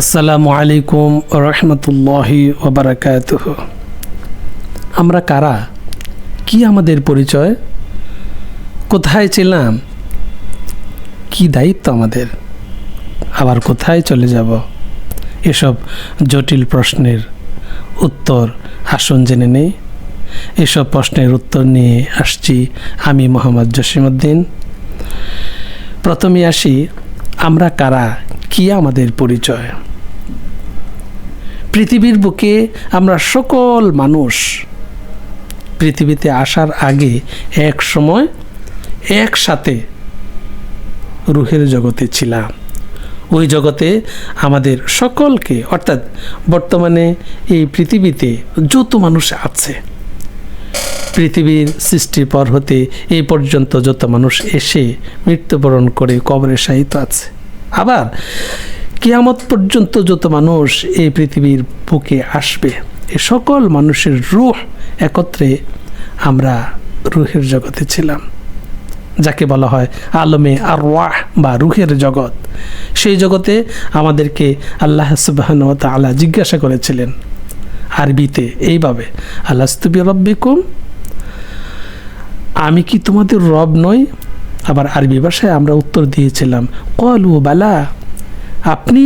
আসসালামু আলাইকুম রহমতুল্লাহি ওবারাকাতুহ। আমরা কারা, কি আমাদের পরিচয়, কোথায় ছিলাম, কি দায়িত্ব আমাদের, আবার কোথায় চলে যাব, এসব জটিল প্রশ্নের উত্তর আসুন জেনে নেই। এসব প্রশ্নের উত্তর নিয়ে আসছি আমি মোহাম্মদ জসিমউদ্দিন। প্রথমে আসি, আমরা কারা, কি আমাদের পরিচয়। পৃথিবীর বুকে আমরা সকল মানুষ পৃথিবীতে আসার আগে এক সময় একসাথে রুহের জগতে ছিলাম। ওই জগতে আমাদের সকলকে, অর্থাৎ বর্তমানে এই পৃথিবীতে যত মানুষ আছে, পৃথিবীর সৃষ্টির পর হতে এই পর্যন্ত যত মানুষ এসে মৃত্যুবরণ করে কবরে শায়িত আছে, আবার কিয়ামত পর্যন্ত যত মানুষ এই পৃথিবীর বুকে আসবে, এ সকল মানুষের রূহ একত্রে আমরা রুহের জগতে ছিলাম, যাকে বলা হয় আলমে আরওয়াহ বা রুহের জগৎ। সেই জগতে আমাদেরকে আল্লাহ সুবহানাহু ওয়া তাআলা জিজ্ঞাসা করেছিলেন আরবিতে এইভাবে, আলাস্তু বিরাব্বিকুম, আমি কি তোমাদের রব নই? আবার আরবি ভাষায় আমরা উত্তর দিয়েছিলাম ক্বালু বালা, আপনি,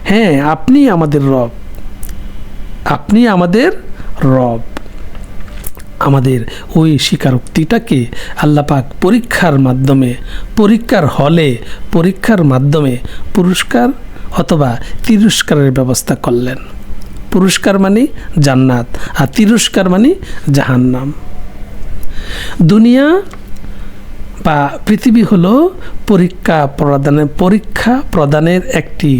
হ্যাঁ আপনি আমাদের রব, আপনি আমাদের রব। আমাদের ওই স্বীকারোক্তিটাকে আল্লাহ পাক পরীক্ষার মাধ্যমে, পরীক্ষার হলে, পরীক্ষার মাধ্যমে পুরস্কার অথবা তিরস্কারের ব্যবস্থা করলেন। পুরস্কার মানে জান্নাত, আর তিরস্কার মানে জাহান্নাম। দুনিয়া বা পৃথিবী হলো পরীক্ষা প্রদানের একটি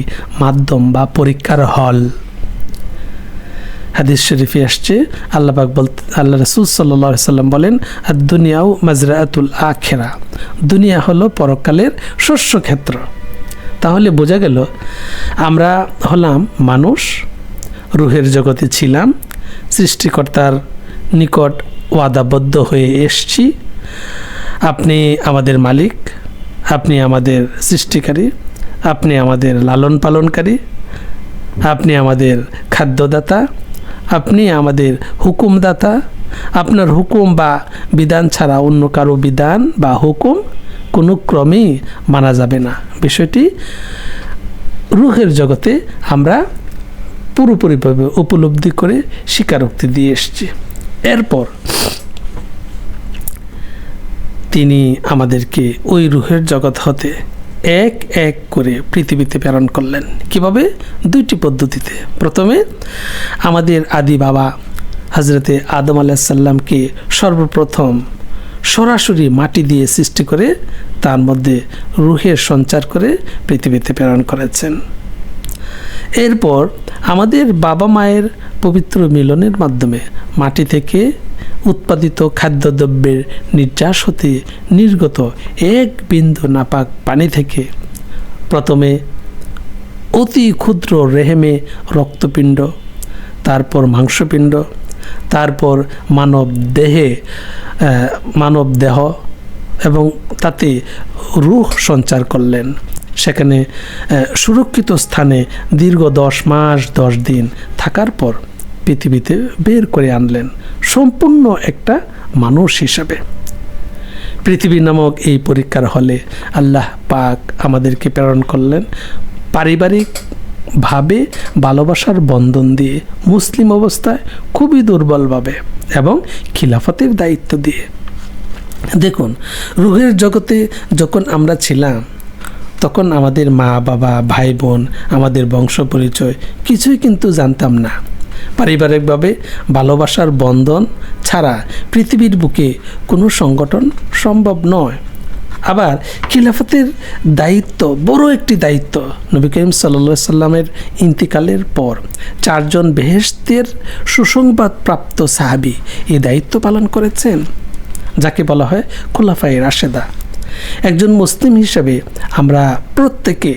মাধ্যম বা পরীক্ষার হল। হাদিস শরীফে আসছে, আল্লাহ রাসূল সাল্লাল্লাহু আলাইহি সাল্লাম বলেন, আর দুনিয়াও মাজরাআতুল আখিরা, দুনিয়া হলো পরকালের শস্যক্ষেত্র। তাহলে বোঝা গেল আমরা হলাম মানুষ, রুহের জগতে ছিলাম, সৃষ্টিকর্তার নিকট ওয়াদাবদ্ধ হয়ে এসছি। আপনি আমাদের মালিক, আপনি আমাদের সৃষ্টিকারী, আপনি আমাদের লালন পালনকারী, আপনি আমাদের খাদ্যদাতা, আপনি আমাদের হুকুমদাতা। আপনার হুকুম বা বিধান ছাড়া অন্য কারো বিধান বা হুকুম কোনো ক্রমেই মানা যাবে না। বিষয়টি রুহের জগতে আমরা পুরোপুরিভাবে উপলব্ধি করে স্বীকারোক্তি দিয়ে এসেছি। এরপর তিনি আমাদেরকে ওই রুহের জগৎ হতে এক এক করে পৃথিবীতে প্রেরণ করলেন। কিভাবে? দুইটি পদ্ধতিতে। প্রথমে আমাদের আদি বাবা হজরতে আদম আলাইহিস সালামকে সর্বপ্রথম সরাসরি মাটি দিয়ে সৃষ্টি করে তার মধ্যে রুহের সঞ্চার করে পৃথিবীতে প্রেরণ করেছেন। এরপর আমাদের বাবা মায়ের পবিত্র মিলনের মাধ্যমে মাটি থেকে উৎপাদিত খাদ্যদ্রব্যের নির্যাস হতে নির্গত এক বিন্দু নাপাক পানি থেকে প্রথমে অতি ক্ষুদ্র রেহেমে রক্তপিণ্ড, তারপর মাংসপিণ্ড, তারপর মানব দেহ এবং তাতে রূহ সঞ্চার করলেন। সেখানে সুরক্ষিত স্থানে দীর্ঘ 10 মাস 10 দিন থাকার পর পৃথিবীতে বের করে আনলেন সম্পূর্ণ একটা মানুষ হিসাবে। পৃথিবী নামক এই পরীক্ষার হলে আল্লাহ পাক আমাদেরকে প্রেরণ করলেন পারিবারিকভাবে ভালোবাসার বন্ধন দিয়ে, মুসলিম অবস্থায় খুবই দুর্বলভাবে এবং খিলাফতের দায়িত্ব দিয়ে। দেখুন, রুহের জগতে যখন আমরা ছিলাম তখন আমাদের মা বাবা ভাই বোন, আমাদের বংশ পরিচয় কিছুই কিন্তু জানতাম না। পারিবারিকভাবে ভালোবাসার বন্ধন ছাড়া পৃথিবীর বুকে কোনো সংগঠন সম্ভব নয়। আবার খিলাফতের দায়িত্ব বড় একটি দায়িত্ব। নবী করিম সাল্লাল্লাহু আলাইহি সাল্লামের ইন্তিকালের পর 4 জন বেহেশতের সুসংবাদ প্রাপ্ত সাহাবী এই দায়িত্ব পালন করেছেন, যাকে বলা হয় খুলাফায়ে রাশেদা। একজন মুসলিম হিসেবে আমরা প্রত্যেকে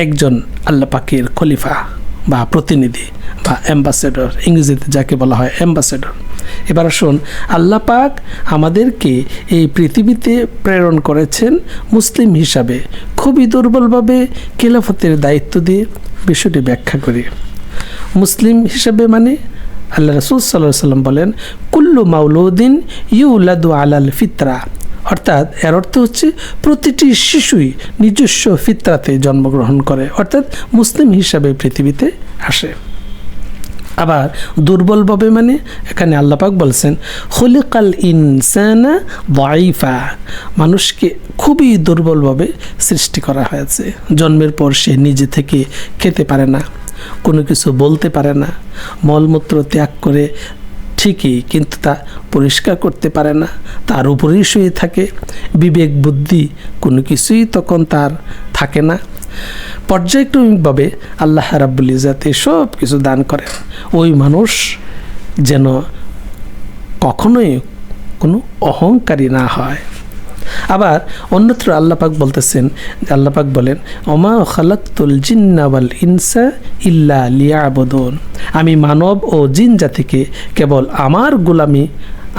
একজন আল্লাহ পাকের খলিফা বা প্রতিনিধি বা অ্যাম্বাসেডর, ইংরেজিতে যাকে বলা হয় অ্যাম্বাসেডর। এবার আসুন, আল্লাহ পাক আমাদেরকে এই পৃথিবীতে প্রেরণ করেছেন মুসলিম হিসাবে। খুবই দুর্বলভাবে খেলাফতের দায়িত্ব দিয়ে বিষয়টি ব্যাখ্যা করি। মুসলিম হিসাবে মানে আল্লাহ রাসূল সাল্লাল্লাহু আলাইহি সাল্লাম বলেন, কুল্লু মাউলুদিন ইউলাদু আলাল ফিতরা, অর্থাৎ এর অর্থ হচ্ছে প্রতিটি শিশুই নিজস্ব ফিতরাতে জন্মগ্রহণ করে, অর্থাৎ মুসলিম হিসাবে পৃথিবীতে আসে। আবার দুর্বলভাবে মানে এখানে আল্লাহ পাক বলছেন, খুলিকাল ইনসানা দাইফা, মানুষকে খুবই দুর্বলভাবে সৃষ্টি করা হয়েছে। জন্মের পর সে নিজে থেকে খেতে পারে না, কোনো কিছু বলতে পারে না, মলমূত্র ত্যাগ করে ঠিকই কিন্তু তা পরিষ্কার করতে পারে না, তার উপরেই শুয়ে থাকে। বিবেক বুদ্ধি কোনো কিছুই তখন তার থাকে না। পর্যায়ক্রমিকভাবে আল্লাহ রাব্বুল ইজ্জত সব কিছু দান করেন। ওই মানুষ যেন কখনোই কোনো অহংকারী না হয়। আবার অন্যত্র আল্লাহ পাক বলতেছেন, আল্লাহ পাক বলেন, ওমা খালাকতুল জিন্না ওয়াল ইনসা ইল্লা লিয়াবুদুন, আমি মানব ও জিন জাতিকে কেবল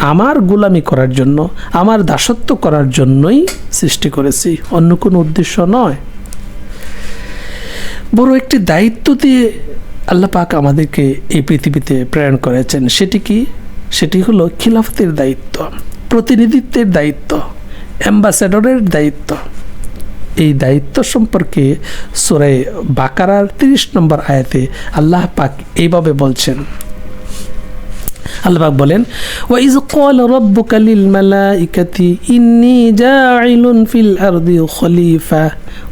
আমার গোলামি করার জন্য, আমার দাসত্ব করার জন্যই সৃষ্টি করেছি, অন্য কোনো উদ্দেশ্য নয়। বড় একটি দায়িত্ব দিয়ে আল্লাহ পাক আমাদেরকে এই পৃথিবীতে প্রেরণ করেছেন। সেটি হলো খিলাফতের দায়িত্ব, প্রতিনিধিত্বের দায়িত্ব, অ্যাম্বাসেডরের দায়িত্ব। এই দায়িত্ব সম্পর্কে সূরা বাকারার 30 নম্বর আয়াতে আল্লাহ পাক এইভাবে বলছেন। আল্লাহ পাক বলেন, ওয়াইজ ক্বালা রাব্বুকা লিল মালাইকাতি ইন্নী জাইলুন ফিল আরদি খলিফা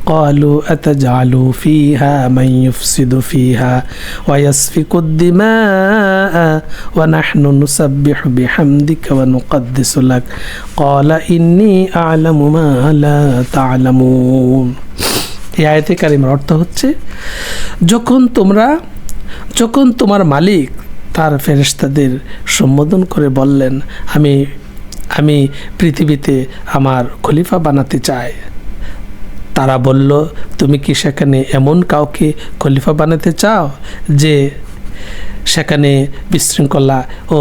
ক্বালু আতাজআলু ফিহা মান ইউফসিদু ফিহা ওয়া ইয়াসফিকু আদ-দিমাআ ওয়া নাহনু নুসাব্বিহু বিহামদিকা ওয়া নুকদ্দিসু লাক ক্বালা ইন্নী আ'লামু মা লা তা'লামুন। এই আয়াতে কারিমার অর্থ হচ্ছে, যখন তোমার মালিক তার ফেরেশতাদের সম্বোধন করে বললেন, আমি পৃথিবীতে আমার খলিফা বানাতে চাই, তারা বলল, তুমি কি সেখানে এমন কাউকে খলিফা বানাতে চাও যে সেখানে বিশৃঙ্খলা ও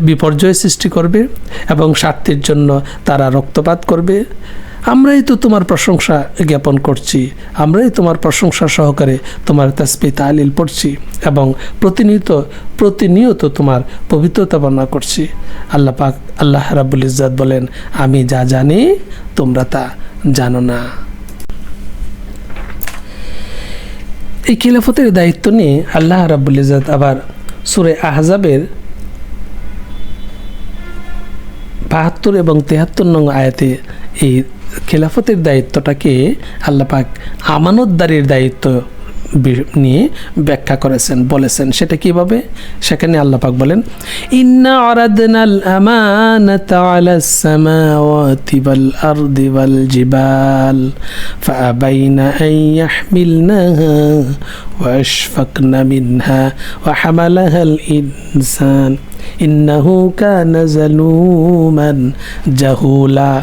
বিপর্যয় সৃষ্টি করবে এবং স্বার্থের জন্য তারা রক্তপাত করবে? আমরাই তো তোমার প্রশংসা জ্ঞাপন করছি, আমরাই তোমার প্রশংসা সহকারে তোমার তাসবিহ তাহলিল পড়ছি এবং প্রতিনিয়ত তোমার পবিত্রতা বর্ণনা করছি। আল্লাহ রাব্বুল ইজ্জত বলেন, আমি যা জানি তোমরা তা জানো না। এই খিলাফতের দায়িত্ব নিয়ে আল্লাহ রাব্বুল ইজ্জত আবার সূরা আহজাবের 72 এবং 73 নং আয়াতে এই খিলাফতের দায়িত্বটাকে আল্লাহ পাক আমানতদারির দায়িত্ব নিয়ে ব্যাখ্যা করেছেন, বলেছেন। সেটা কিভাবে? সেখানে আল্লাহ পাক বলেন, ইন্না আরাদনাল আমানাতা আলাস সামাওয়াতি ওয়াল আরদি ওয়াল জিবাল ফাআবাইনা আন ইয়াহমিলনাহা ওয়া আশফাকনা মিনহা ওয়া হামালাহাল ইনসান ইন্নাহু কানা যালুমান জাহুলা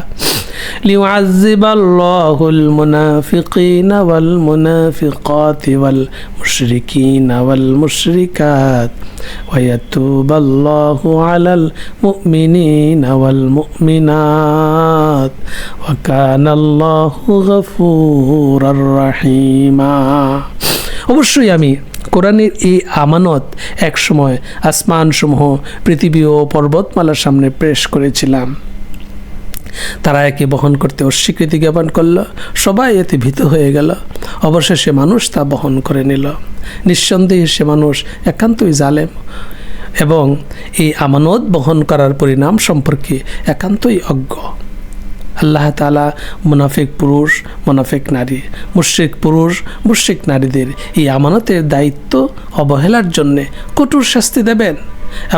ليعذب الله المنافقين والمنافقات والمشركين والمشركات ويتوب الله على المؤمنين والمؤمنات وكان الله غفورا رحيما। অবশ্যই আমি কোরআনের এই আমানত একসময় আসমানসমূহ, পৃথিবী ও পর্বতমালার সামনে পেশ করেছিলাম। তারা একে বহন করতে অস্বীকৃতি জ্ঞাপন করল, সবাই এতে ভীত হয়ে গেল। অবশেষে মানুষ তা বহন করে নিল। নিঃসন্দেহে সে মানুষ একান্তই জালেম এবং এই আমানত বহন করার পরিণাম সম্পর্কে একান্তই অজ্ঞ। আল্লাহ তাআলা মুনাফিক পুরুষ, মুনাফিক নারী, মুশরিক পুরুষ, মুশরিক নারীদের এই আমানতের দায়িত্ব অবহেলার জন্যে কঠোর শাস্তি দেবেন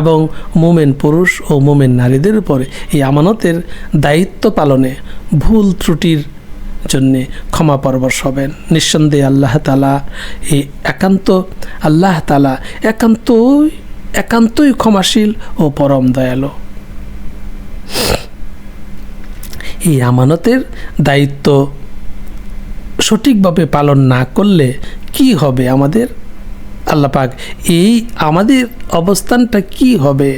এবং মুমিন পুরুষ ও মুমিন নারীদের উপরে এই আমানতের দায়িত্ব পালনে ভুল ত্রুটির জন্যে ক্ষমা পরবশ হবেন। নিঃসন্দেহে আল্লাহ তাআলা একান্তই ক্ষমাশীল ও পরম দয়ালু। এই আমানতের দায়িত্ব সঠিকভাবে পালন না করলে কি হবে আমাদের? আল্লাহ পাক এই আমাদের অবস্থানটা কি হবে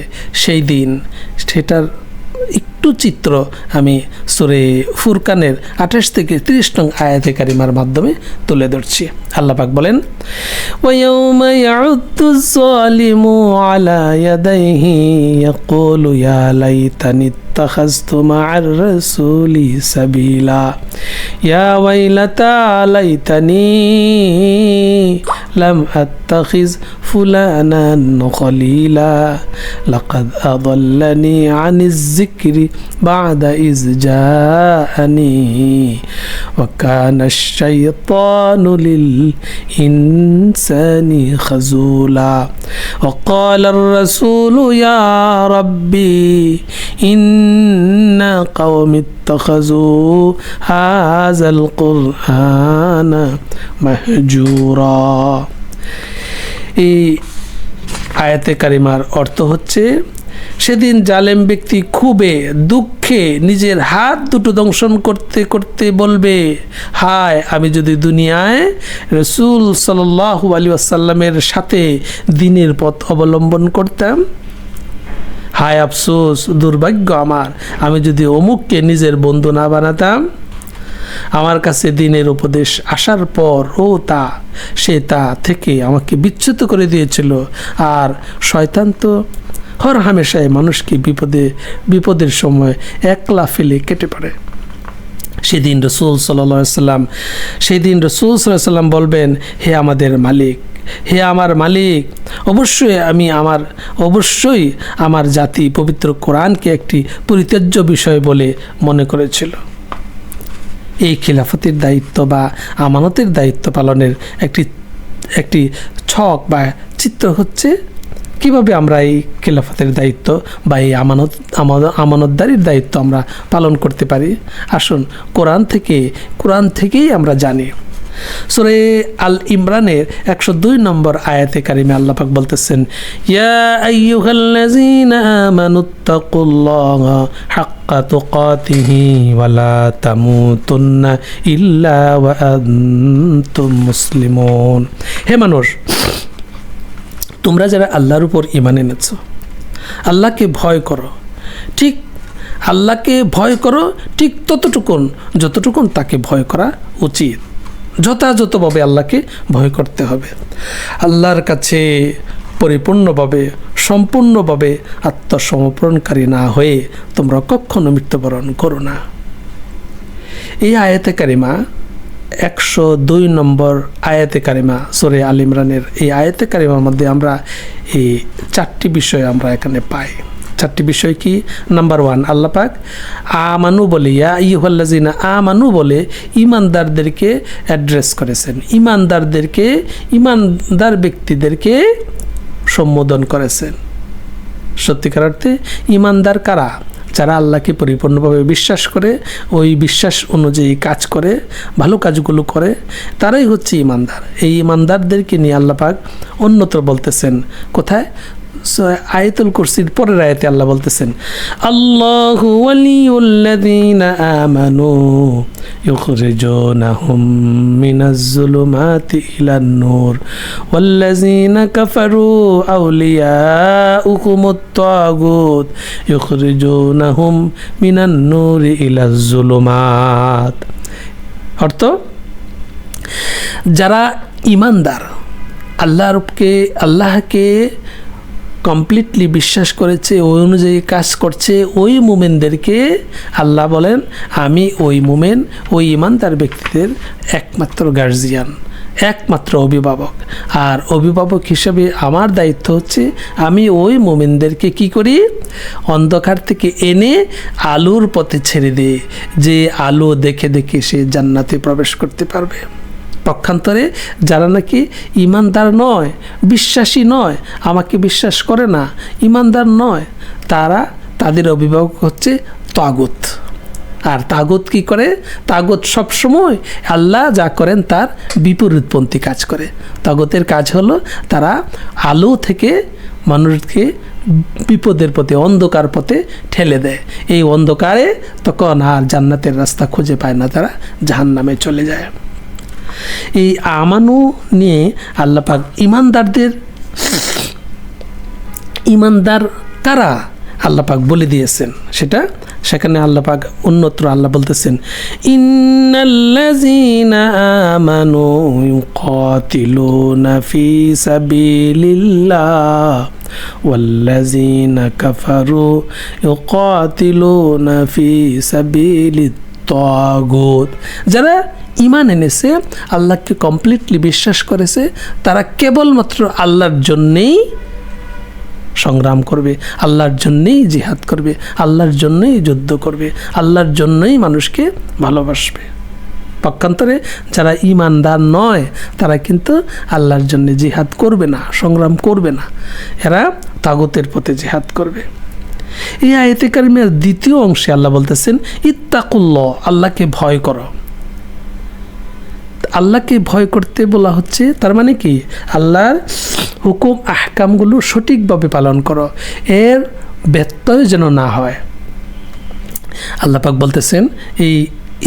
সেই দিন, সেটার একটু চিত্র আমি সূরা ফুরকানের 28 থেকে 30 নং আয়াতে কারিমার মাধ্যমে তুলে ধরছি। আল্লাহ পাক বলেন, ওয়ায়াউমা ইয়াউদ্দুজ যালিমু আলা ইয়াদাইহি ইয়াকুলু ইয়া লাইতানি ইত্তাখাযতু মা'আর রাসূলি সাবিলা ইয়া ওয়াইলাতা লাইতানি লাম আত্তাখিজ ফুলানান খলিলা লাকাদ আদাল্লানি আনিজ যিকরি বা'দা ইজ জাআনি ওয়া কানা আশ-শাইতানু লিল ইনসানি খাযুলা ওয়া ক্বালা আর-রাসূলু ইয়া রাব্বি ইন্না কওমি ইত্তাখাযু হাযাল কুরআনা মাহজুরা। এই আয়াতে কারিমার অর্থ হচ্ছে, সেদিন জালেম ব্যক্তি খুবই দুঃখে নিজের হাত দুটো দংশন করতে করতে বলবে, হায় আমি যদি দুনিয়ায় রাসূল সাল্লাল্লাহু আলাইহি ওয়াসাল্লামের সাথে দ্বীনের পথ অবলম্বন করতাম, হায় আফসোস দুর্ভাগ্য আমার, আমি যদি অমুককে নিজের বন্ধু না বানাতাম। আমার কাছে দ্বীনের উপদেশ আসার পর সে তা থেকে আমাকে বিচ্যুত করে দিয়েছিল। আর শয়তান তো হর হামেশায় মানুষকে বিপদের সময় একলা ফেলে কেটে পড়ে। সেদিন রাসূল সাল্লাল্লাহু আলাইহি ওয়াসাল্লাম বলবেন, হে আমাদের মালিক, হে আমার মালিক, অবশ্যই আমার জাতি পবিত্র কোরআনকে একটি পরিত্যাজ্য বিষয় বলে মনে করেছিল। এই খিলাফতের দায়িত্ব বা আমানতের দায়িত্ব পালনের একটি ছক বা চিত্র হচ্ছে কিভাবে আমরা এই খিলাফতের দায়িত্ব বা এই আমানতদারির দায়িত্ব আমরা পালন করতে পারি। আসুন কোরআন থেকেই আমরা জানি। সূরা আল ইমরানের 102 নম্বর আয়াতে কারিমে আল্লাহ পাক বলতেছেন, ইয়া আইয়ুহাল্লাযীনা আমানুত্তাকুল্লাহা হাক্কা তুকাতিহি ওয়া লা তামুতুন্না ইল্লা ওয়া আনতুম মুসলিমুন। হে মানুষ, তোমরা যারা আল্লাহর উপর ঈমান এনেছো, আল্লাহকে ভয় করো, ঠিক যতটুকুন তাকে ভয় করা উচিত। যথাযথভাবে আল্লাহকে ভয় করতে হবে। আল্লাহর কাছে পরিপূর্ণভাবে সম্পূর্ণভাবে আত্মসমর্পণকারী না হয়ে তোমরা কখনো মৃত্যুবরণ করো না। এই আয়াতে কারিমা 102 নম্বর আয়াতে কারিমা সূরা আল ইমরানের এই আয়াতে কারিমার মধ্যে আমরা এই 4টি বিষয় আমরা এখানে পাই। 4টি বিষয় কি? নাম্বার 1, আল্লাহ পাক আমানু বলে, ইয়া আইয়ুহাল্লাযীনা আমানু বলে ঈমানদারদেরকে অ্যাড্রেস করেছেন, ঈমানদার ব্যক্তিদেরকে সম্বোধন করেছেন। সত্যিকার অর্থে ঈমানদার কারা? যারা আল্লাহকে পরিপূর্ণভাবে বিশ্বাস করে, ওই বিশ্বাস অনুযায়ী কাজ করে, ভালো কাজগুলো করে, তারাই হচ্ছে ঈমানদার। এই ঈমানদারদেরকে নিয়ে আল্লাহ পাক অন্যত্র বলতেছেন, কোথায়? আয়াতুল কুরসির পরের আয়াতে আল্লাহ বলতেছেন, আল্লাহু ওয়ালিয়ুল্লাযীনা আমানু ইউখরিজুনাহুম মিনাজ যুলুমাতি ইলান নূর ওয়াল্লাযীনা কাফারু আউলিয়াউহুমুত তাগুত ইউখরিজুনাহুম মিনান নূরি ইলাজ যুলুমাত। অর্থ, যারা ঈমানদার, আল্লাহকে কমপ্লিটলি বিশ্বাস করেছে, ওই অনুযায়ী কাজ করছে, ওই মুমিনদেরকে আল্লাহ বলেন, আমি ওই ঈমানদার ব্যক্তিদের একমাত্র গার্জিয়ান, একমাত্র অভিভাবক। আর অভিভাবক হিসেবে আমার দায়িত্ব হচ্ছে, আমি ওই মুমিনদেরকে কি করি? অন্ধকার থেকে এনে আলোর পথে ছেড়ে দিই, যে আলো দেখে দেখে সে জান্নাতে প্রবেশ করতে পারবে। পক্ষান্তরে যারা নাকি ঈমানদার নয়, বিশ্বাসী নয়, আমাকে বিশ্বাস করে না, ঈমানদার নয়, তাদের অভিভাবক হচ্ছে তাগুত। আর তাগুত কি করে? তাগুত সবসময় আল্লাহ যা করেন তার বিপরীতপন্থী কাজ করে। তাগুতের কাজ হলো তারা আলো থেকে মানুষকে বিপদের পথে, অন্ধকার পথে ঠেলে দেয়। এই অন্ধকারে তখন আর জান্নাতের রাস্তা খুঁজে পায় না, তারা জাহান্নামে চলে যায়। এই আমানু নিয়ে আল্লাহ পাক ইমানদার কারা আল্লাহ পাক বলে দিয়েছেন, সেখানে আল্লাহ পাক অন্যত্র আল্লাহ বলতেছেন, ইন্নাল্লাযীনা আমানু ইউকাতিলুনা ফি সাবিলিল্লাহ ওয়াল্লাযীনা কাফারু ইউকাতিলুনা ফি সাবিলিত তাগুত। যারা ঈমান এনেছে, আল্লাহকে কমপ্লিটলি বিশ্বাস করেছে, তারা কেবলমাত্র আল্লাহর জন্যেই সংগ্রাম করবে, আল্লাহর জন্যেই জিহাদ করবে, আল্লাহর জন্যই যুদ্ধ করবে, আল্লাহর জন্যই মানুষকে ভালোবাসবে। পক্ষান্তরে যারা ঈমানদার নয়, তারা কিন্তু আল্লাহর জন্য জিহাদ করবে না, সংগ্রাম করবে না, এরা তাগুতের পথে জিহাদ করবে। এই আয়াতে কারিমের দ্বিতীয় অংশে আল্লাহ বলতেছেন, ইত্তাকুল্লাহ, আল্লাহকে ভয় করো। আল্লাহকে ভয় করতে বলা হচ্ছে, তার মানে কি, আল্লাহর হুকুম আহকামগুলো সঠিকভাবে পালন করো, এর ব্যত্যয় যেন না হয়। আল্লাহ পাক বলতেছেন এই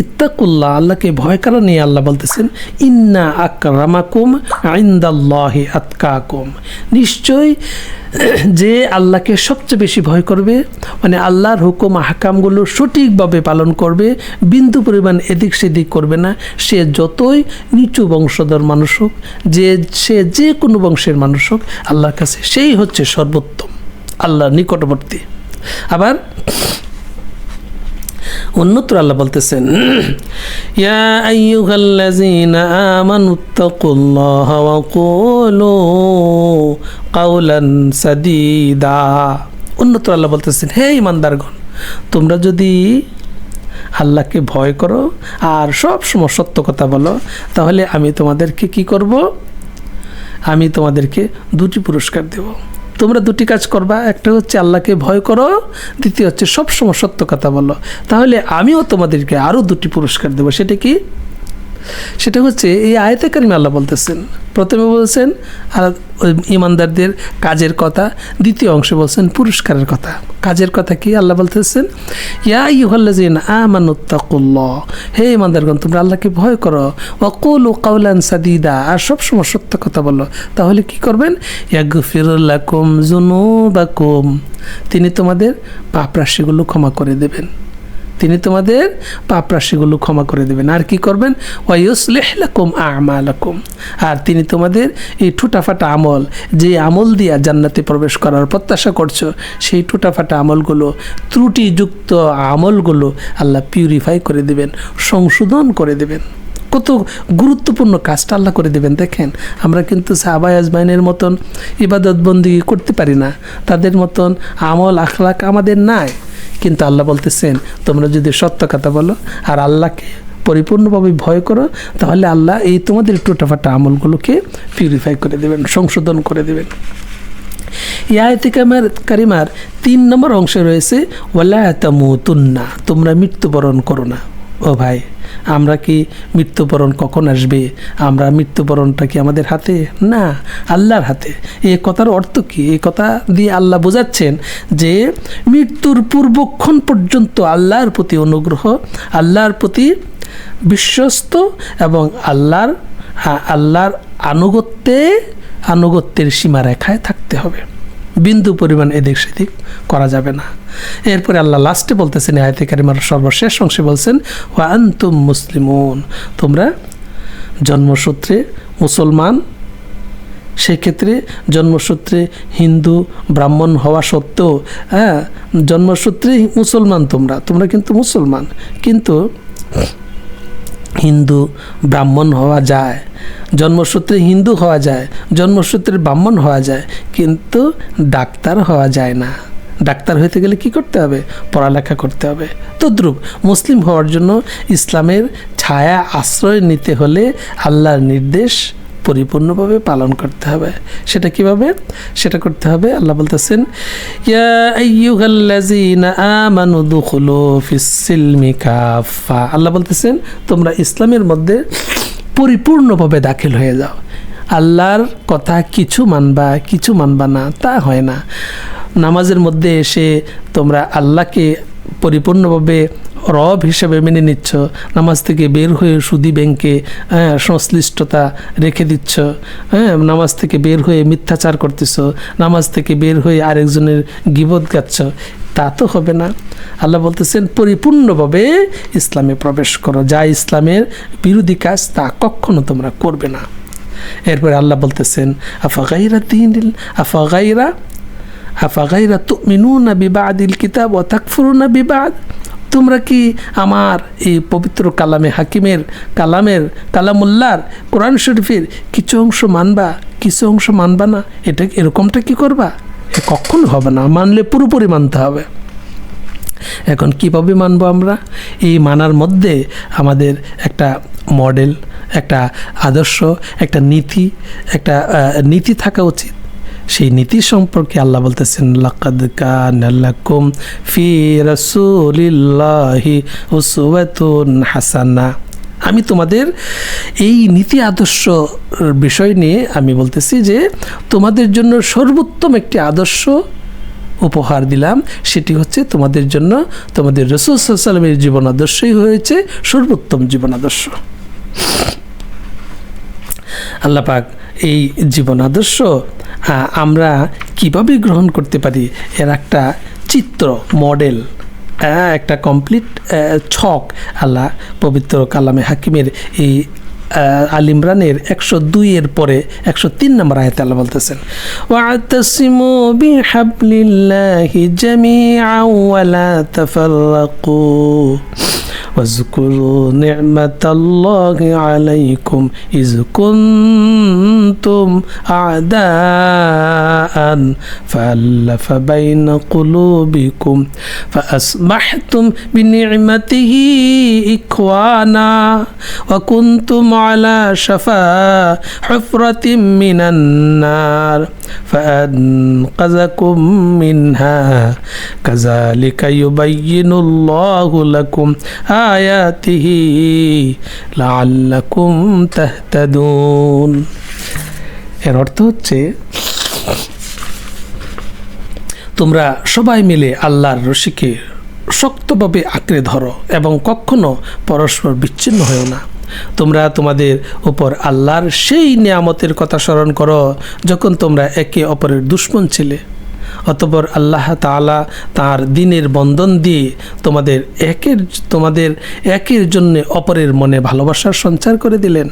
ইত্তাকুল্লাহ, আল্লাহকে ভয় করা নিয়ে আল্লাহ বলতেছেন, ইন্না আকরামাকুম ইনদাল্লাহি আতকাকুম, নিশ্চয় যে আল্লাহকে সবচেয়ে বেশি ভয় করবে, মানে আল্লাহর হুকুম আহকামগুলো সঠিকভাবে পালন করবে, বিন্দু পরিমাণ এদিক সেদিক করবে না, সে যতই নিচু বংশধর মানুষ হোক, সে যে কোনো বংশের মানুষ হোক, আল্লাহর কাছে সেই হচ্ছে সর্বোত্তম, আল্লাহর নিকটবর্তী। আবার অন্যত্র আল্লাহ বলতেছেন, ইয়া আইয়ুহাল্লাযীনা আমানুত্তাকুল্লাহা ওয়া কুলু কাওলান সাদীদা। অন্যত্র আল্লাহ বলতেছেন, হে ঈমানদারগণ, তোমরা যদি আল্লাহকে ভয় করো আর সব সময় সত্য কথা বলো, তাহলে আমি তোমাদেরকে কি করব? আমি তোমাদেরকে দুটি পুরস্কার দেব। তোমরা দুটি কাজ করবা, একটা হচ্ছে আল্লাহকে ভয় করো, দ্বিতীয় হচ্ছে সবসময় সত্য কথা বলো, তাহলে আমিও তোমাদেরকে আরও দুটি পুরস্কার দেবো। সেটা কি? সেটা হচ্ছে এই আয়াতে কারিমে আল্লাহ বলতেছেন, প্রথমে বলছেন ঈমানদারদের কাজের কথা, দ্বিতীয় অংশে বলছেন পুরস্কারের কথা। কাজের কথা কি? আল্লাহ বলতেছেন, ইয়া আইয়ুহাল্লাযীনা আমানুত্তাকুল্লাহ, হে ঈমানদারগণ, তোমরা আল্লাহকে ভয় করো, ওয়া কুলু কাওলান সাদীদা, আর সবসময় সত্য কথা বলো। তাহলে কি করবেন? ইয়াগফির লাকুম যুনুবাকুম, তিনি তোমাদের পাপরাশিগুলো ক্ষমা করে দেবেন, তিনি তোমাদের পাপরাশিগুলো ক্ষমা করে দেবেন। আর কি করবেন? ওয়া ইউসলিহ লাকুম আ'মালাকুম, আর তিনি তোমাদের এই টুটাফাটা আমল, যে আমল দিয়া জান্নাতে প্রবেশ করার প্রত্যাশা করছো, সেই টুটাফাটা আমলগুলো, ত্রুটিযুক্ত আমলগুলো আল্লাহ পিউরিফাই করে দেবেন, সংশোধন করে দেবেন। কত গুরুত্বপূর্ণ কাজটা আল্লাহ করে দেবেন। দেখেন, আমরা কিন্তু সাহাবা আজমাইনের মতন ইবাদত বন্দেগী করতে পারি না, তাদের মতন আমল আখলাক আমাদের নাই, কিন্তু আল্লাহ বলতেছেন, তোমরা যদি সত্য কথা বলো আর আল্লাহকে পরিপূর্ণভাবে ভয় করো, তাহলে আল্লাহ এই তোমাদের টুটাফাটা আমলগুলোকে পিউরিফাই করে দেবেন, সংশোধন করে দেবেন। এই আয়াতে কারিমার 3 নম্বর অংশে রয়েছে, ওয়ালা তামুতুন্না, তোমরা মৃত্যুবরণ করো না। ও ভাই, আমরা কি মৃত্যুবরণ কখন আসবে? আমরা মৃত্যুবরণটা কি আমাদের হাতে? না, আল্লাহর হাতে। এই কথার অর্থ কি? এই কথা দিয়ে আল্লাহ বোঝাচ্ছেন যে মৃত্যুর পূর্বক্ষণ পর্যন্ত আল্লাহর প্রতি অনুগ্রহ, আল্লাহর প্রতি বিশ্বস্ত এবং আল্লাহর আনুগত্যের সীমারেখায় থাকতে হবে, বিন্দু পরিমাণ এদিক সেদিক করা যাবে না। এরপরে আল্লাহ লাস্টে বলতেছেন, আয়াতে কারিমার সর্বশেষ অংশে বলছেন, ওয়া আনতুম মুসলিমুন, তোমরা জন্মসূত্রে মুসলমান, সেক্ষেত্রে জন্মসূত্রে হিন্দু ব্রাহ্মণ হওয়া সত্ত্বেও, জন্মসূত্রে মুসলমান, তোমরা কিন্তু মুসলমান, কিন্তু হিন্দু ব্রাহ্মণ হওয়া যায়, জন্মসূত্রে হিন্দু হওয়া যায়, জন্মসূত্রে ব্রাহ্মণ হওয়া যায়, কিন্তু ডাক্তার হওয়া যায় না। ডাক্তার হইতে গেলে কি করতে হবে? পড়ালেখা করতে হবে। তদ্রূপ মুসলিম হওয়ার জন্য ইসলামের ছায়া আশ্রয় নিতে হলে আল্লাহর নির্দেশ পরিপূর্ণভাবে পালন করতে হবে। সেটা কিভাবে? সেটা করতে হবে, আল্লাহ বলতেছেন, ইয়া আইয়ুহাল্লাযীনা আমানু দুখুলু ফিস-সিলমি কাফা, আল্লাহ বলতেছেন, তোমরা ইসলামের মধ্যে পরিপূর্ণভাবে দাখিল হয়ে যাও। আল্লাহর কথা কিছু মানবা না, তা হয় না। নামাজের মধ্যে এসে তোমরা আল্লাহকে পরিপূর্ণভাবে রব হিসেবে মেনে নিচ্ছ, নামাজ থেকে বের হয়ে সুদী ব্যাংকে সংশ্লিষ্টতা রেখে দিচ্ছ, নামাজ থেকে বের হয়ে মিথ্যাচার করতেছ, নামাজ থেকে বের হয়ে আরেকজনের গীবত গাচ্ছ, তা তো হবে না। আল্লাহ বলতেছেন পরিপূর্ণভাবে ইসলামে প্রবেশ করো, যা ইসলামের বিরোধী কাজ তা কখনো তোমরা করবে না। এরপরে আল্লাহ বলতেছেন আফাগাইরা তুমিনুনা বিবাদিল কিতাব ওয়া তাকফুরুনা বিবাদ, তোমরা কি আমার এই পবিত্র কালামুল্লাহর কোরআন শরীফের কিছু অংশ মানবা, কিছু অংশ মানবা না? এরকমটা কি করবা? কখনো হবে না, মানলে পুরোপুরি মানতে হবে। এখন কিভাবে মানবো আমরা? এই মানার মধ্যে আমাদের একটা মডেল, একটা আদর্শ, একটা নীতি থাকা উচিত। সেই নীতি সম্পর্কে আল্লাহ বলতেছেন লাকাদ কানা লাকুম ফি রাসূলিল্লাহি উসওয়াতুন হাসানা। আমি তোমাদের এই নীতি আদর্শ বিষয় নিয়ে আমি বলতেছি যে তোমাদের জন্য সর্বোত্তম একটি আদর্শ উপহার দিলাম, সেটি হচ্ছে তোমাদের জন্য তোমাদের রাসূল সাল্লাল্লাহু আলাইহি ওয়াসাল্লামের জীবন আদর্শই হয়েছে সর্বোত্তম জীবন আদর্শ। আল্লাহ পাক এই জীবন আদর্শ আমরা কিভাবে গ্রহণ করতে পারি এর একটা চিত্র, মডেল, একটা কমপ্লিট ছক আল্লাহ পবিত্র কালামে হাকিমের এই আল ইমরানের 102 পরে 103 নম্বর আয়াতে আল্লাহ বলতেছেন ওয়াতাসিমু বিহাবলিল্লাহি জামিআন ওয়া লা তাফাররাকু واذكروا نعمة الله عليكم إذ كنتم أعداء فألف بين قلوبكم فأصبحتم بنعمته إخوانا وكنتم على شفا حفرة من النار فأنقذكم منها كذلك يبين الله لكم আয়াতিহি লাআল্লাকুম তাহতাদুন। এর অর্থ হচ্ছে তোমরা সবাই মিলে আল্লাহর রশিকে শক্তভাবে আঁকড়ে ধরো এবং কখনো পরস্পর বিচ্ছিন্ন হও না। তোমরা তোমাদের উপর আল্লাহর সেই নিয়ামতের কথা স্মরণ করো যখন তোমরা একে অপরের দুশমন ছিলে, অতঃপর আল্লাহ তাআলা তাঁর দ্বীনের বন্ধন দিয়ে তোমাদের একের জন্য অপরের মনে ভালোবাসার সঞ্চার করে দিলেন।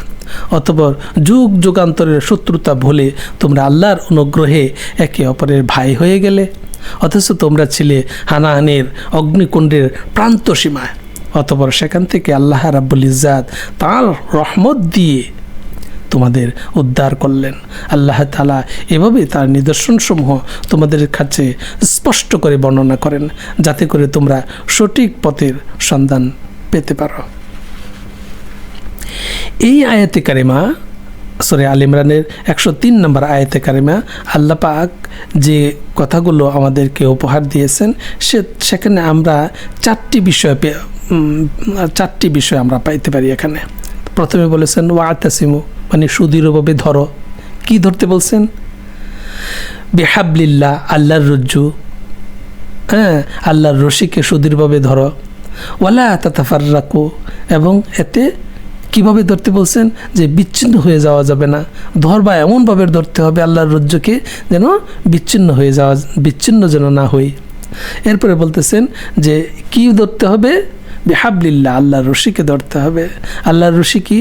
অতঃপর যুগ যুগান্তরের শত্রুতা ভুলে তোমরা আল্লাহর অনুগ্রহে একে অপরের ভাই হয়ে গেলে, অথচ তোমরা ছিলে হানাহানির অগ্নিকুণ্ডের প্রান্ত সীমায়। অতঃপর সেখান থেকে আল্লাহ রাব্বুল ইজ্জাত তাঁর রহমত দিয়ে তোমাদের উদ্ধার করলেন। আল্লাহ তাআলা এভাবে তার নিদর্শনসমূহ তোমাদের কাছে স্পষ্ট করে বর্ণনা করেন যাতে করে তোমরা সঠিক পথের সন্ধান পেতে পারো। এই আয়াতে কারিমা সূরা আল ইমরানের 103 নম্বর আয়াতে কারিমা আল্লাহ পাক যে কথাগুলো আমাদেরকে উপহার দিয়েছেন সেখানে আমরা চারটি বিষয় আমরা পাইতে পারি। এখানে প্রথমে বলেছেন ওয়াতাসিমু, মানে সুদৃঢ়ভাবে ধরো। কি ধরতে বলছেন? বিহাবলিল্লাহ, আল্লাহর রজ্জু, আল্লাহর রশিকে সুদৃঢ়ভাবে ধরো। ওয়ালা তাতাফাররাকু, এবং এতে কিভাবে ধরতে বলছেন? যে বিচ্ছিন্ন হয়ে যাওয়া যাবে না, ধরবা এমনভাবে ধরতে হবে আল্লাহর রজ্জুকে যেন বিচ্ছিন্ন যেন না হই। এরপরে বলতেছেন যে কি ধরতে হবে? বিহাবলিল্লাহ, আল্লাহর রশিকে ধরতে হবে। আল্লাহর রশি কি?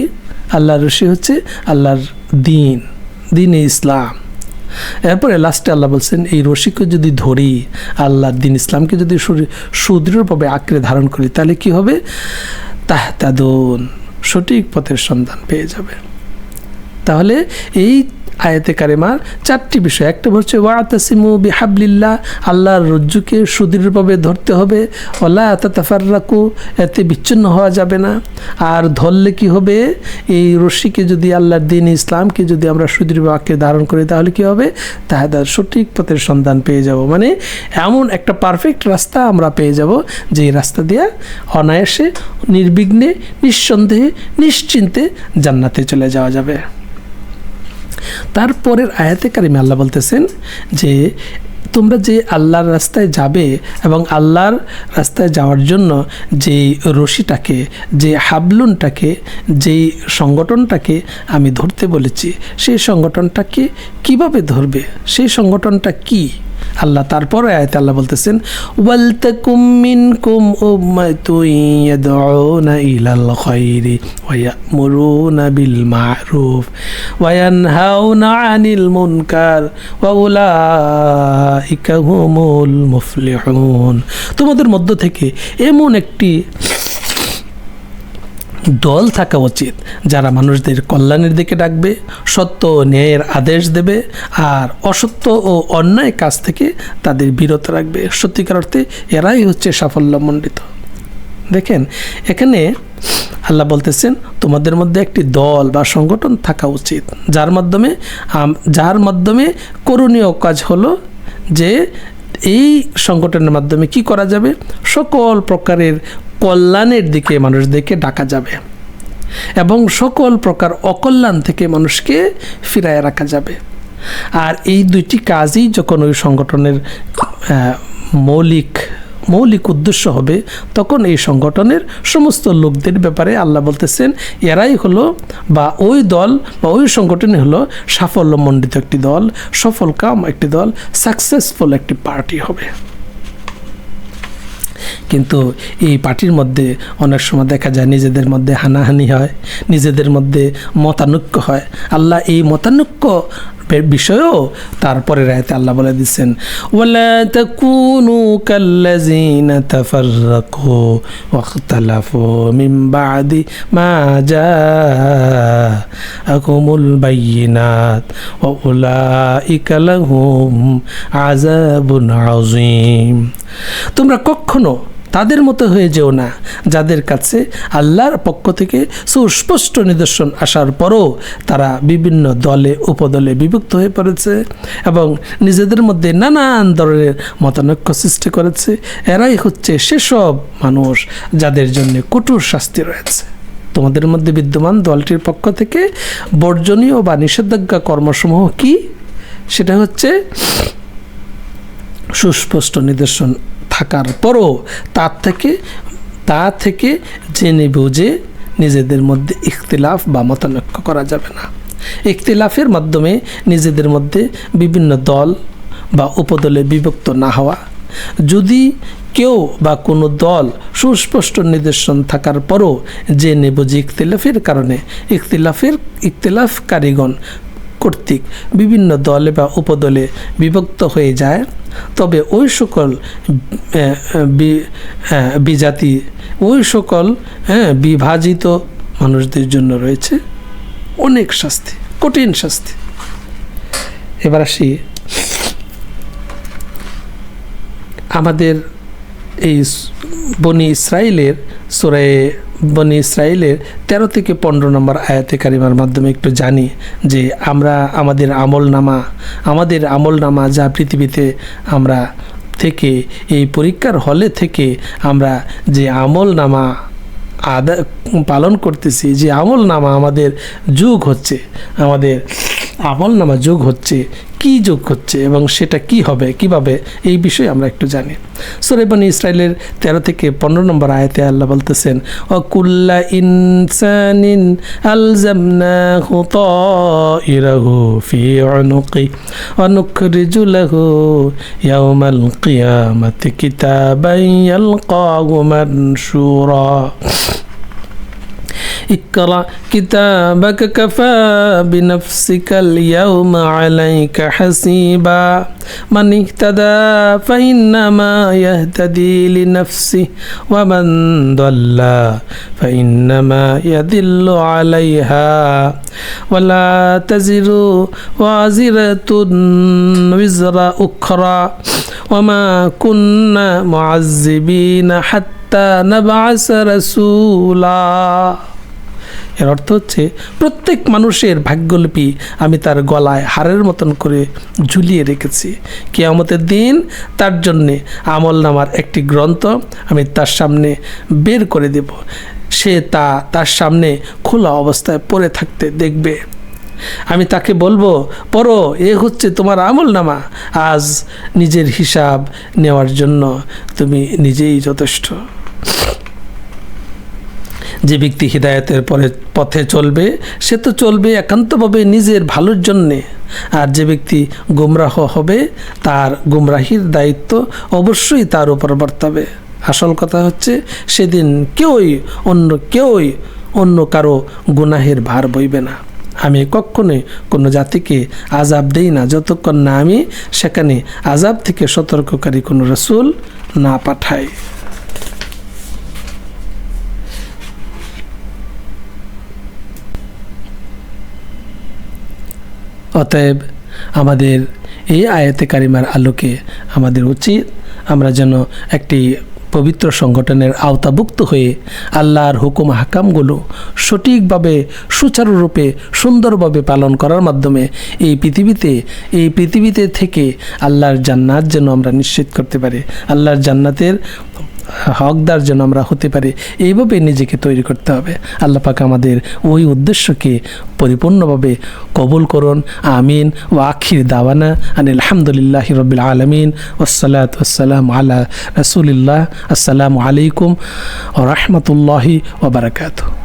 আল্লাহর রশি হচ্ছে আল্লাহর দ্বীন ইসলাম। এরপরে লাস্টে আল্লাহ বলছেন এই রশিকে যদি ধরি, আল্লাহর দ্বীন ইসলামকে যদি সুদৃঢ়ভাবে আঁকড়ে ধারণ করি, তাহলে কি হবে? তাহতাদুন, সঠিক পথের সন্ধান পেয়ে যাবে। তাহলে এই আয়াতে কারিমার চারটি বিষয়। একটা হচ্ছে ওয়াতাসিমু বিহাবলিল্লাহ, আল্লাহর রজ্জুকে সুদৃঢ়ভাবে ধরতে হবে। ওয়ালা তাতাফাররাকু, এতে বিচ্ছিন্ন হওয়া যাবে না। আর ধরলে কি হবে? এই রশিকে যদি আল্লাহর দ্বীন ইসলামকে যদি আমরা সুদৃঢ়ভাবে ধারণ করি তাহলে কি হবে? তাহলে সঠিক পথের সন্ধান পেয়ে যাব। মানে এমন একটা পারফেক্ট রাস্তা আমরা পেয়ে যাব যে রাস্তা দিয়ে অনায়াসে, নির্বিঘ্নে, নিঃসন্দেহে, নিশ্চিন্তে জান্নাতে চলে যাওয়া যাবে। তারপরের আয়াতে কারিমে আল্লাহ বলতেছেন যে তোমরা যে আল্লাহর রাস্তায় যাবে এবং আল্লাহর রাস্তায় যাওয়ার জন্য যেই রশিটাকে, যে হাবলুনটাকে, যেই সংগঠনটাকে আমি ধরতে বলেছি, সেই সংগঠনটাকে কিভাবে ধরবে, সেই সংগঠনটা কি? আল্লাহ তারপরে আয়াতে আল্লাহ বলতেছেন, ওয়ালতাকুম মিনকুম উম্মাতুন ইয়াদউনা ইলাল খায়রি ওয়া ইয়ামুরুনা বিল মা'রুফ ওয়া ইয়ানহাউনা আনিল মুনকার ওয়া উলাইকা হুমুল মুফলিহুন। তোমাদের মধ্য থেকে এমন একটি দল থাকা উচিত যারা মানুষদের কল্যাণের দিকে ডাকবে, সত্য ও ন্যায়ের আদেশ দেবে, আর অসত্য ও অন্যায় কাজ থেকে তাদের বিরত রাখবে। সত্যিকার অর্থে এরাই হচ্ছে সাফল্যমণ্ডিত। দেখেন, এখানে আল্লাহ বলতেছেন তোমাদের মধ্যে একটি দল বা সংগঠন থাকা উচিত, যার মাধ্যমে করণীয় কাজ হলো যে এই সংগঠনের মাধ্যমে কি করা যাবে, সকল প্রকারের কল্যাণের দিকে মানুষদেরকে ডাকা যাবে এবং সকল প্রকার অকল্যাণ থেকে মানুষকে ফিরায় রাখা যাবে। আর এই দুইটি কাজই যখন ওই সংগঠনের মৌলিক উদ্দেশ্য হবে, তখন এই সংগঠনের সমস্ত লোকদের ব্যাপারে আল্লাহ বলতেছেন এরাই হলো, বা ওই দল বা ওই সংগঠনই হলো সাফল্যমণ্ডিত একটি দল, সফলকাম একটি দল, সাকসেসফুল একটি পার্টি হবে। কিন্তু এই পার্টির মধ্যে অনেক সময় দেখা যায় নিজেদের মধ্যে হানাহানি হয়, নিজেদের মধ্যে মতানৈক্য হয়। আল্লাহ এই মতানৈক্য বিষয়েও তারপরে আয়াতে আল্লাহ বলে দিচ্ছেন, ওয়ালা তাকুনু কাল্লাযিনা তাফাররাকু ওয়াখতালাফু মিন বা'দি মা জাআকুমুল বায়িনাত ওয়া উলাইকা লাহুম আযাবুন আযীম। তোমরা কখনো তাদের মতো হয়ে যেও না যাদের কাছে আল্লাহর পক্ষ থেকে সুস্পষ্ট নিদর্শন আসার পরও তারা বিভিন্ন দলে উপদলে বিভক্ত হয়ে পড়েছে এবং নিজেদের মধ্যে নানান ধরনের মতানৈক্য সৃষ্টি করেছে। এরাই হচ্ছে সেসব মানুষ যাদের জন্য কঠোর শাস্তি রয়েছে। তোমাদের মধ্যে বিদ্যমান দলটির পক্ষ থেকে বর্জনীয় বা নিষেধাজ্ঞা কর্মসমূহ কি? সেটা হচ্ছে সুস্পষ্ট নিদর্শন থাকার পরও তা থেকে জেনে বুঝে নিজেদের মধ্যে ইখতিলাফ বা মতানৈক্য করা যাবে না। ইখতিলাফের মাধ্যমে নিজেদের মধ্যে বিভিন্ন দল বা উপদলে বিভক্ত না হওয়া। যদি কেউ বা কোনো দল সুস্পষ্ট নিদর্শন থাকার পরও জেনে বুঝে ইখতিলাফের কারণে ইখতিলাফকারীগণ কর্তৃক বিভিন্ন দলে বা উপদলে বিভক্ত হয়ে যায়, তবে ওই সকল বিজাতি, ওই সকল বিভাজিত মানুষদের জন্য রয়েছে অনেক শাস্তি, কঠিন শাস্তি। এবার আসি আমাদের এই বনি ইসরাইলের সূরা বনি ইসরাইলের 13 থেকে 15 নম্বর আয়াতে কারিমার মাধ্যমে একটু জানি যে আমরা আমাদের আমলনামা যা পৃথিবীতে আমরা থেকে এই পরীক্ষার হলে থেকে আমরা যে আমলনামা পালন করতেছি, যে আমলনামা আমাদের যোগ হচ্ছে, আমাদের আমলনামা যোগ হচ্ছে, কি যোগ হচ্ছে এবং সেটা কি হবে, কিভাবে, এই বিষয়ে আমরা একটু জানি। সূরা বনী ইসরাইলের 13 থেকে 15 নম্বর আয়াতে আল্লাহ বলতেছেন, ওয়াকুল্লা ইনসানিন আলজামনাহু তাইরাহু ফি উনুকি ওয়া নুখরিজু লাহু ইয়াওমাল কিয়ামাতি কিতাবান ইয়ালকাহু মানশুরা اقرأ كتابك كفى بنفسك اليوم عليك حسيبا من اهتدى فإنما يهتدي لنفسه ومن ضل فإنما يضل عليها ولا تزر وازرة وزر أخرى وما كنا معذبين حتى نبعث رسولا। এর অর্থ হচ্ছে প্রত্যেক মানুষের ভাগ্যলিপি আমি তার গলায় হারের মতন করে ঝুলিয়ে রেখেছি। কিয়ামতের দিন তার জন্যে আমলনামার একটি গ্রন্থ আমি তার সামনে বের করে দেব, সে তার সামনে খোলা অবস্থায় পড়ে থাকতে দেখবে। আমি তাকে বলবো, পড়ো, এ হচ্ছে তোমার আমলনামা, আজ নিজের হিসাব নেওয়ার জন্য তুমি নিজেই যথেষ্ট। যে ব্যক্তি হিদায়াতের পথে চলবে সে তো চলবে একান্তভাবে নিজের ভালোর জন্যে, আর যে ব্যক্তি গুমরাহ হবে তার গুমরাহির দায়িত্ব অবশ্যই তার উপর বর্তাবে। আসল কথা হচ্ছে সেদিন কেউই অন্য কারো গুনাহের ভার বইবে না। আমি কখনোই কোনো জাতিকে আযাব দেই না যতক্ষণ না আমি সেখানে আযাব থেকে সতর্ককারী কোনো রাসূল না পাঠাই। অতএব আমাদের এই আয়াতে কারিমার আলোকে আমাদের উচিত আমরা যেন একটি পবিত্র সংগঠনের আওতাভুক্ত হয়ে আল্লাহর হুকুম হাকামগুলো সঠিকভাবে সুচারুরূপে সুন্দরভাবে পালন করার মাধ্যমে এই পৃথিবীতে থেকে আল্লাহর জান্নাত যেন আমরা নিশ্চিত করতে পারি, আল্লাহর জান্নাতের হকদার যেন আমরা হতে পারি, এইভাবে নিজেকে তৈরি করতে হবে। আল্লাহ পাক আমাদের ওই উদ্দেশ্যকে পরিপূর্ণভাবে কবুল করুন। আমিন। ও আখির দাওয়ানা আনিল হামদুলিল্লাহি রাব্বিল আলামিন ওয়াসসালাতু ওয়াসসালামু আলা রাসূলিল্লাহ। আসসালামু আলাইকুম ওয়া রাহমাতুল্লাহি ওয়া বারাকাতুহু।